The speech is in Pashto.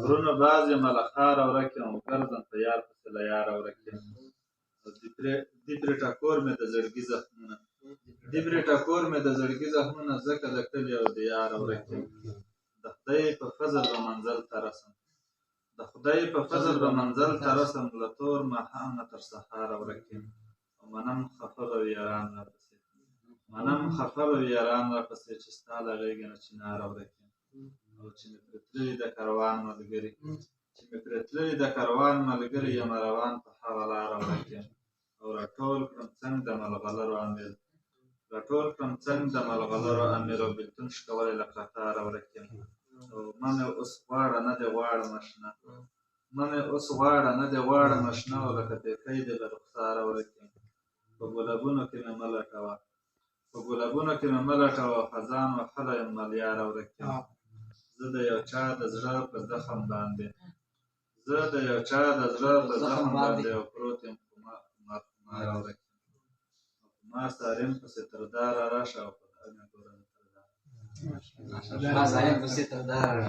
غرونه بعضې ملخاره ورکې او ګرځم په یار پسې له یاره ورکې دی پرې ټکور مې د زړګي زخمونه دی پرې ټکور مې د زړګي زخمونه ځکه د کلي او د یاره ورکې د خدای په فضل به منزل ته رسم د خدای په فضل به منزل ته رسم له تور ماښامه تر سهاره ورکې او منم خفه به وي یاران راپسې منم خفه به وي یاران راپسې چې ستا له غېږې نه چناره ورکې او چې مې پرې تللي د کاروان ملګري چې مې پرې تللي د کاروان ملګري یمه روان په هغه لاره ورکې او راټول کړم څنګ د ملغلرو امېل راټول کړم څنګ د ملغلرو امېل او بېلتون شکولی له قطاره ورکې او مه مې اوس غواړه نه دې غواړم اشنا مه مې اوس غواړه نه دې غواړم اشنا او لکه پیکی دې له رخساره ورکې په ګلابونو کې مې مه لټوه په ګلابونو کې مې مه لټوه خزان وهلی یم ملیاره ورکې زه د یو چا د زړه په زخم باندې زه د یو چا د زړه په زخم باندې او پروت یم خماره ورکې او په ما ساریم پسې تر داره راشه او په دا مې ګوره د تر داره